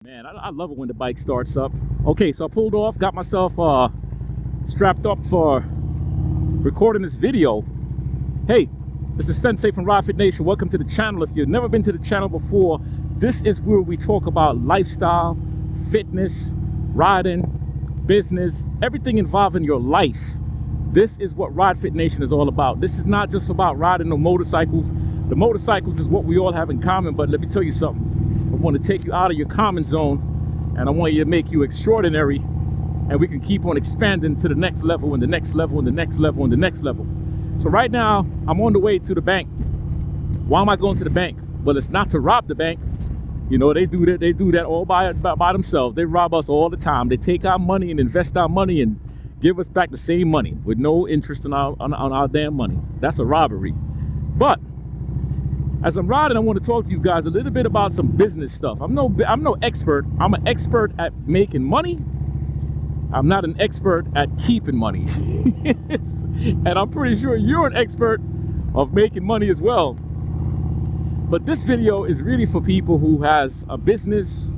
Man, I love it when the bike starts up. Okay, so I pulled off, got myself strapped up for recording this video. Hey, this is Sensei from Ride Fit Nation. Welcome to the channel. If you've never been to the channel before, this is where we talk about lifestyle, fitness, riding, business, everything involving your life. This is what Ride Fit Nation is all about. This is not just about riding no motorcycles. The motorcycles is what we all have in common, but let me tell you something. I want to take you out of your common zone, and I want you to make you extraordinary, and we can keep on expanding to the next level and the next level and the next level and the next level. So right now, I'm on the way to the bank. Why am I going to the bank? Well, it's not to rob the bank. You know, they do that all by themselves. They rob us all the time. They take our money and invest our money and give us back the same money with no interest on our damn money. That's a robbery. But as I'm riding, I want to talk to you guys a little bit about some business stuff. I'm no expert. I'm an expert at making money. I'm not an expert at keeping money. And I'm pretty sure you're an expert of making money as well. But this video is really for people who has a business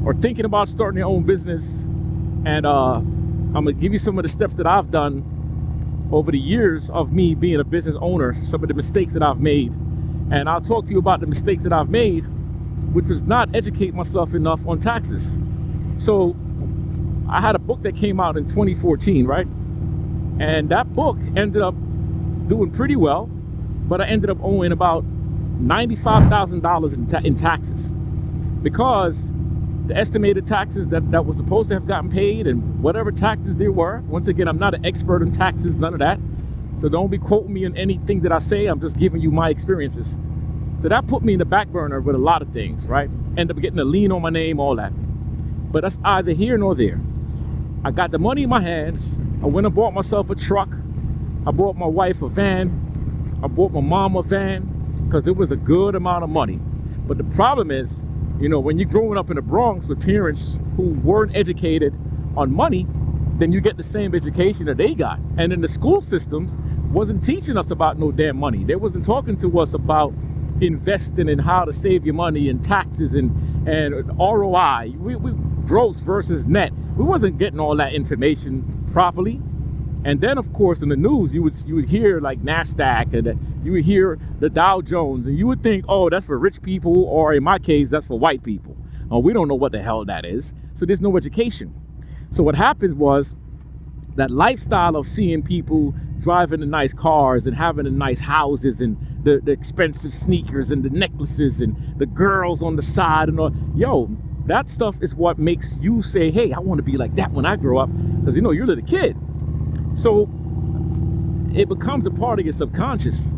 or thinking about starting their own business. And I'm gonna give you some of the steps that I've done over the years of me being a business owner, some of the mistakes that I've made. And I'll talk to you about the mistakes that I've made, which was not educate myself enough on taxes. So I had a book that came out in 2014, right? And that book ended up doing pretty well, but I ended up owing about $95,000 in taxes, because the estimated taxes that was supposed to have gotten paid and whatever taxes there were. Once again, I'm not an expert in taxes, none of that. So don't be quoting me on anything that I say. I'm just giving you my experiences. So that put me in the back burner with a lot of things, right? End up getting a lien on my name, all that. But that's either here nor there. I got the money in my hands. I went and bought myself a truck. I bought my wife a van. I bought my mom a van because it was a good amount of money. But the problem is, you know, when you're growing up in the Bronx with parents who weren't educated on money, then you get the same education that they got. And in the school systems wasn't teaching us about no damn money. They wasn't talking to us about investing and how to save your money and taxes and ROI. We gross versus net. We wasn't getting all that information properly. And then of course in the news you would hear like NASDAQ, and you would hear the Dow Jones, and you would think, oh, that's for rich people, or in my case, that's for white people. We don't know what the hell that is. So there's no education. So what happened was that lifestyle of seeing people driving the nice cars and having the nice houses and the expensive sneakers and the necklaces and the girls on the side and all, that stuff is what makes you say, hey, I want to be like that when I grow up, because you know you're a little kid. So it becomes a part of your subconscious.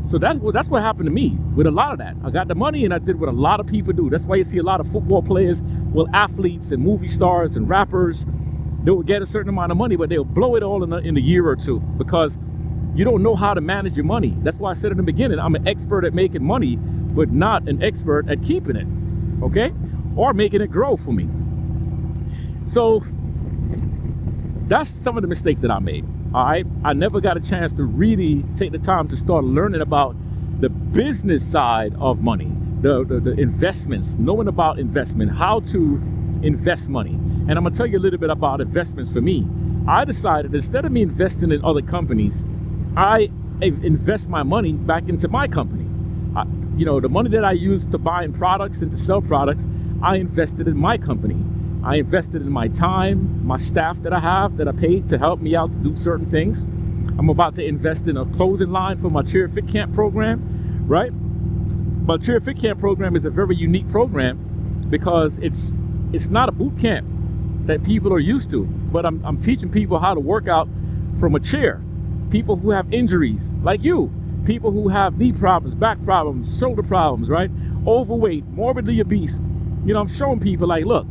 So that's what happened to me with a lot of that. I got the money and I did what a lot of people do. That's why you see a lot of football players, well, athletes and movie stars and rappers, they will get a certain amount of money, but they'll blow it all in a year or two, because you don't know how to manage your money. That's why I said in the beginning, I'm an expert at making money, but not an expert at keeping it, okay? Or making it grow for me. So that's some of the mistakes that I made. All right, I never got a chance to really take the time to start learning about the business side of money, the investments, knowing about investment, how to invest money. And I'm gonna tell you a little bit about investments for me. I decided instead of me investing in other companies, I invest my money back into my company. The money that I use to buy in products and to sell products, I invested in my company. I invested in my time, my staff that I have, that I paid to help me out to do certain things. I'm about to invest in a clothing line for my Chair Fit Camp program, right? My Chair Fit Camp program is a very unique program because it's not a boot camp that people are used to, but I'm teaching people how to work out from a chair. People who have injuries, like you. People who have knee problems, back problems, shoulder problems, right? Overweight, morbidly obese. I'm showing people like, look,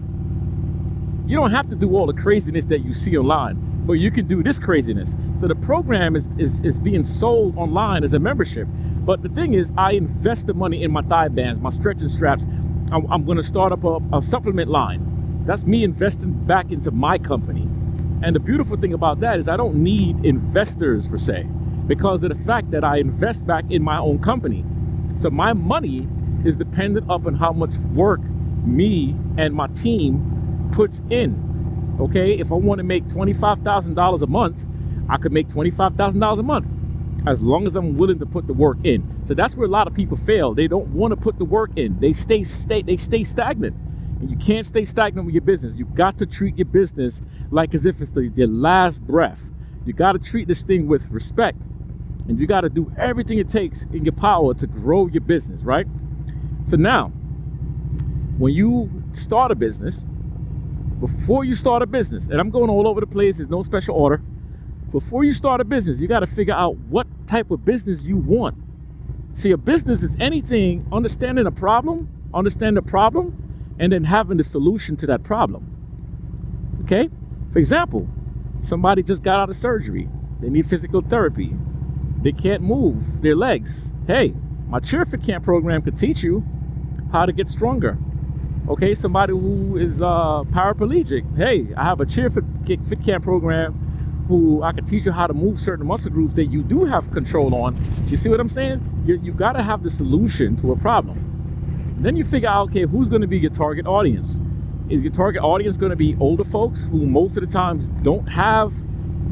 you don't have to do all the craziness that you see online, but you can do this craziness. So the program is being sold online as a membership. But the thing is, I invest the money in my thigh bands, my stretching straps. I'm going to start up a supplement line. That's me investing back into my company. And the beautiful thing about that is I don't need investors per se, because of the fact that I invest back in my own company. So my money is dependent upon how much work me and my team puts in. Okay, if I want to make $25,000 a month, I could make $25,000 a month as long as I'm willing to put the work in. So that's where a lot of people fail. They don't want to put the work in. They stay stagnant. And you can't stay stagnant with your business. You got to treat your business like as if it's your last breath. You got to treat this thing with respect. And you got to do everything it takes in your power to grow your business, right? So now, when you start a business, before you start a business, and I'm going all over the place, there's no special order. Before you start a business, you got to figure out what type of business you want. See, a business is anything, understanding the problem, and then having the solution to that problem. Okay? For example, somebody just got out of surgery. They need physical therapy. They can't move their legs. Hey, my Cheer Fit Camp program could teach you how to get stronger. Okay, somebody who is paraplegic. Hey, I have a Cheer Fit Camp program who I can teach you how to move certain muscle groups that you do have control on. You see what I'm saying? You got to have the solution to a problem. Then you figure out, okay, who's going to be your target audience? Is your target audience going to be older folks who most of the times don't have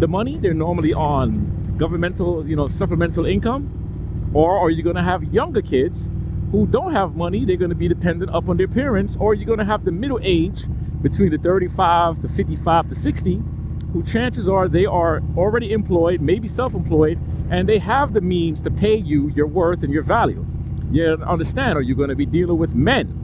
the money? They're normally on governmental, supplemental income. Or are you going to have younger kids who don't have money? They're going to be dependent upon their parents. Or you're going to have the middle age between the 35 to 55 to 60, who chances are they are already employed, maybe self-employed, and they have the means to pay you your worth and your value. You understand? Are you going to be dealing with men,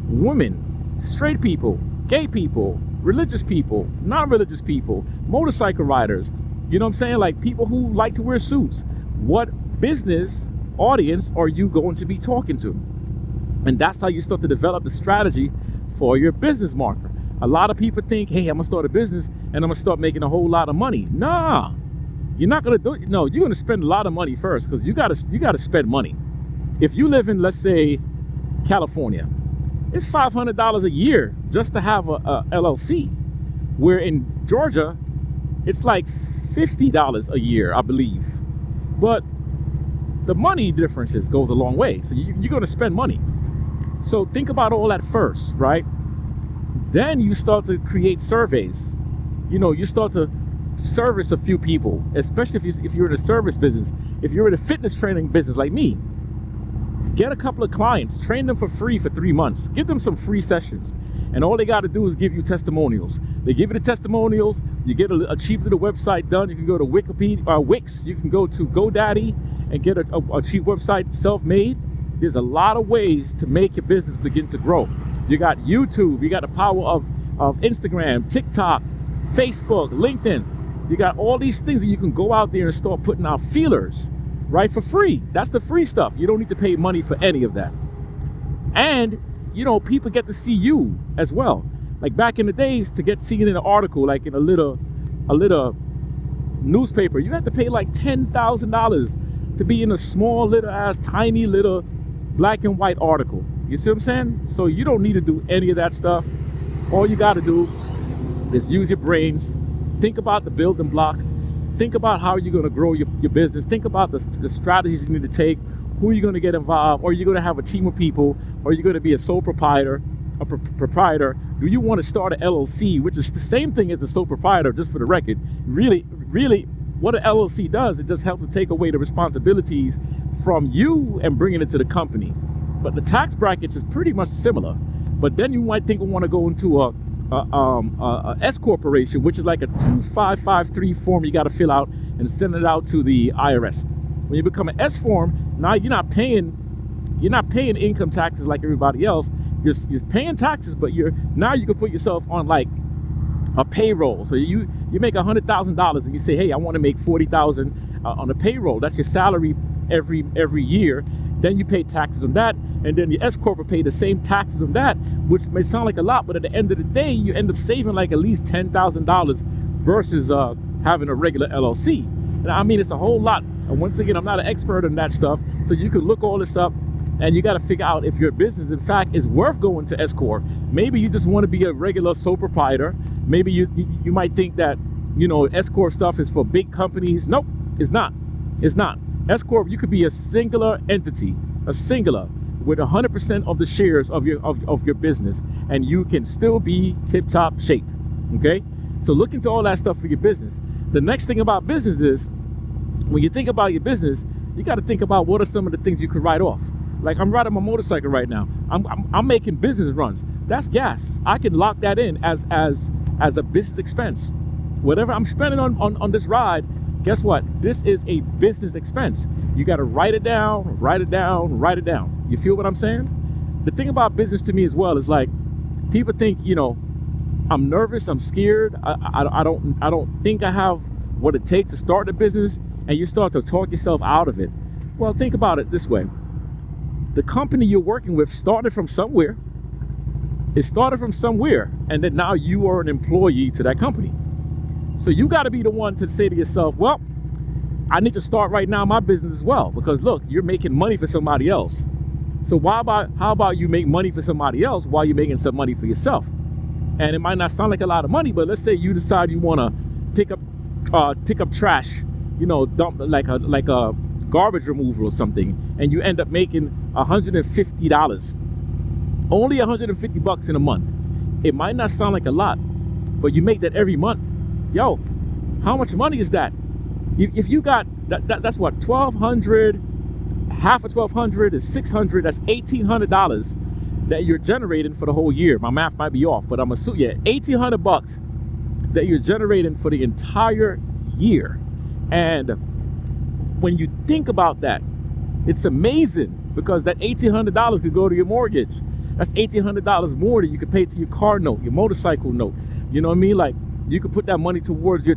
women, straight people, gay people, religious people, non-religious people, motorcycle riders? You know what I'm saying? Like people who like to wear suits. What business audience are you going to be talking to? And that's how you start to develop the strategy for your business marker. A lot of people think, hey, I'm going to start a business and I'm going to start making a whole lot of money. Nah, you're not going to do it. No, you're going to spend a lot of money first because you got to spend money. If you live in, let's say, California, it's $500 a year just to have a LLC. Where in Georgia, it's like $50 a year, I believe. But the money differences goes a long way. So you're going to spend money. So think about all that first, right? Then you start to create surveys. You start to service a few people, especially if you're in a service business. If you're in a fitness training business like me, get a couple of clients, train them for free for 3 months, give them some free sessions. And all they got to do is give you testimonials. They give you the testimonials, you get a cheap little website done. You can go to Wikipedia, Wix, you can go to GoDaddy and get a cheap website self-made. There's a lot of ways to make your business begin to grow. You got YouTube, you got the power of Instagram, TikTok, Facebook, LinkedIn. You got all these things that you can go out there and start putting out feelers, right, for free. That's the free stuff. You don't need to pay money for any of that. And, people get to see you as well. Like back in the days, to get seen in an article, like in a little newspaper, you had to pay like $10,000 to be in a small little ass, tiny little black and white article. You see what I'm saying? So you don't need to do any of that stuff. All you got to do is use your brains. Think about the building block. Think about how you're going to grow your business. Think about the strategies you need to take, who you're going to get involved, or you're going to have a team of people, or you're going to be a sole proprietor, proprietor. Do you want to start an LLC, which is the same thing as a sole proprietor, just for the record? Really, what an LLC does, it just helps to take away the responsibilities from you and bringing it to the company. But the tax brackets is pretty much similar. But then you might think we want to go into a S corporation, which is like a 2553 form you got to fill out and send it out to the IRS. When you become an S form, now you're not paying income taxes like everybody else. You're paying taxes, but now you can put yourself on like a payroll. So you make $100,000 and you say, hey, I want to make $40,000 on a payroll. That's your salary every year. Then you pay taxes on that, and then your S corp will pay the same taxes on that, which may sound like a lot, but at the end of the day, you end up saving like at least $10,000 versus having a regular LLC. And I mean, it's a whole lot. And once again, I'm not an expert in that stuff, so you can look all this up, and you got to figure out if your business, in fact, is worth going to S corp. Maybe you just want to be a regular sole proprietor. Maybe you might think that S corp stuff is for big companies. Nope, it's not. It's not. S corp, you could be a singular entity, with 100% of the shares of your business, and you can still be tip-top shape. Okay? So look into all that stuff for your business. The next thing about business is, when you think about your business, you got to think about what are some of the things you could write off. Like, I'm riding my motorcycle right now. I'm making business runs. That's gas. I can lock that in as a business expense. Whatever I'm spending on this ride, guess what? This is a business expense. You got to write it down, write it down, write it down. You feel what I'm saying? The thing about business to me as well is, like, people think, I'm nervous, I'm scared. I don't think I have what it takes to start a business, and you start to talk yourself out of it. Well, think about it this way. The company you're working with started from somewhere. It started from somewhere, and then now you are an employee to that company. So you got to be the one to say to yourself, well, I need to start right now my business as well, because look, you're making money for somebody else. So how about you make money for somebody else while you're making some money for yourself? And it might not sound like a lot of money, but let's say you decide you want to pick up trash, dump like a garbage removal or something, and you end up making $150, only $150 in a month. It might not sound like a lot, but you make that every month. Yo, how much money is that? If you got that's what, $1,200, half of $1,200 is $600. That's $1,800 that you're generating for the whole year. My math might be off, but I'm assuming, yeah, $1,800 that you're generating for the entire year. And when you think about that, it's amazing, because that $1,800 could go to your mortgage. That's $1,800 more that you could pay to your car note, your motorcycle note. You know what I mean? Like, you could put that money towards your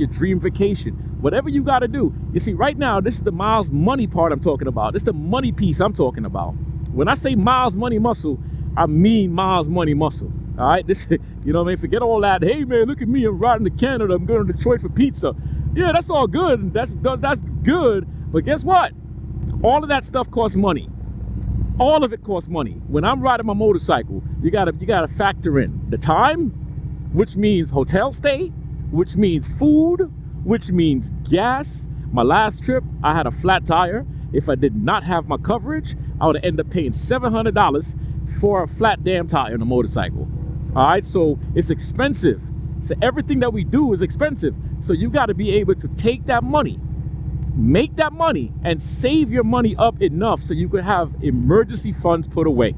dream vacation. Whatever you got to do. You see, right now, this is the Miles money part I'm talking about. This is the money piece I'm talking about. When I say Miles money muscle, I mean Miles money muscle. All right? This, you know what I mean? Forget all that. Hey, man, look at me. I'm riding to Canada. I'm going to Detroit for pizza. Yeah, that's all good. That's good. But guess what? All of that stuff costs money. All of it costs money. When I'm riding my motorcycle, you gotta factor in the time, which means hotel stay, which means food, which means gas. My last trip, I had a flat tire. If I did not have my coverage, I would end up paying $700 for a flat damn tire on a motorcycle. All right, so it's expensive. So everything that we do is expensive. So you got to be able to take that money, make that money, and save your money up enough so you could have emergency funds put away.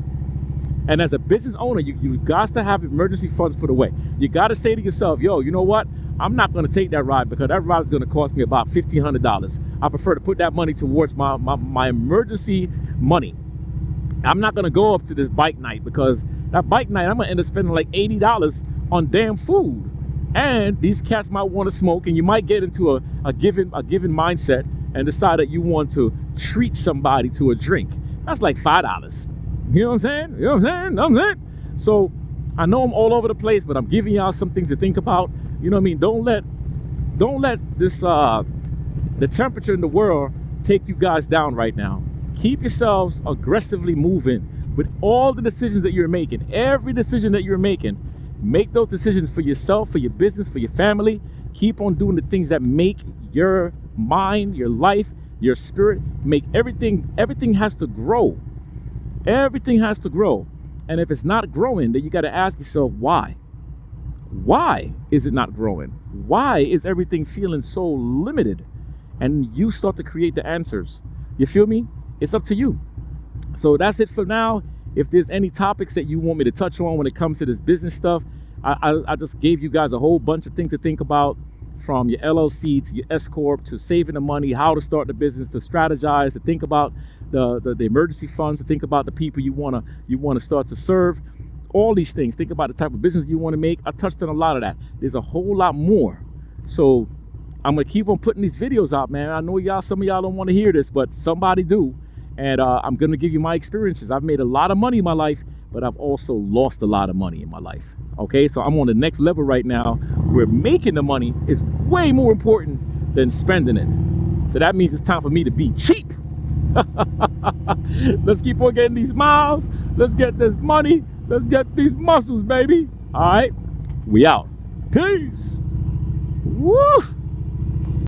And as a business owner, you've got to have emergency funds put away. You got to say to yourself, yo, you know what? I'm not going to take that ride, because that ride is going to cost me about $1,500. I prefer to put that money towards my emergency money. I'm not going to go up to this bike night, because that bike night, I'm going to end up spending like $80 on damn food. And these cats might want to smoke, and you might get into a given mindset and decide that you want to treat somebody to a drink. That's like $5. You know what I'm saying? You know what I'm saying? So I know I'm all over the place, but I'm giving y'all some things to think about. You know what I mean? Don't let this the temperature in the world take you guys down right now. Keep yourselves aggressively moving with all the decisions that you're making. Every decision that you're making, make those decisions for yourself, for your business, for your family. Keep on doing the things that make your mind, your life, your spirit, make everything has to grow. Everything has to grow. And if it's not growing, then you got to ask yourself, why? Why is it not growing? Why is everything feeling so limited? And you start to create the answers. You feel me? It's up to you. So that's it for now. If there's any topics that you want me to touch on when it comes to this business stuff, I just gave you guys a whole bunch of things to think about, from your LLC to your S Corp to saving the money, how to start the business, to strategize, to think about the emergency funds, to think about the people you wanna start to serve. All these things. Think about the type of business you want to make. I touched on a lot of that. There's a whole lot more. So I'm gonna keep on putting these videos out, man. I know some of y'all don't want to hear this, but somebody do. And I'm gonna give you my experiences. I've made a lot of money in my life, but I've also lost a lot of money in my life. Okay, so I'm on the next level right now, where making the money is way more important than spending it. So that means it's time for me to be cheap. Let's keep on getting these miles. Let's get this money. Let's get these muscles, baby. All right, we out. Peace. Woo!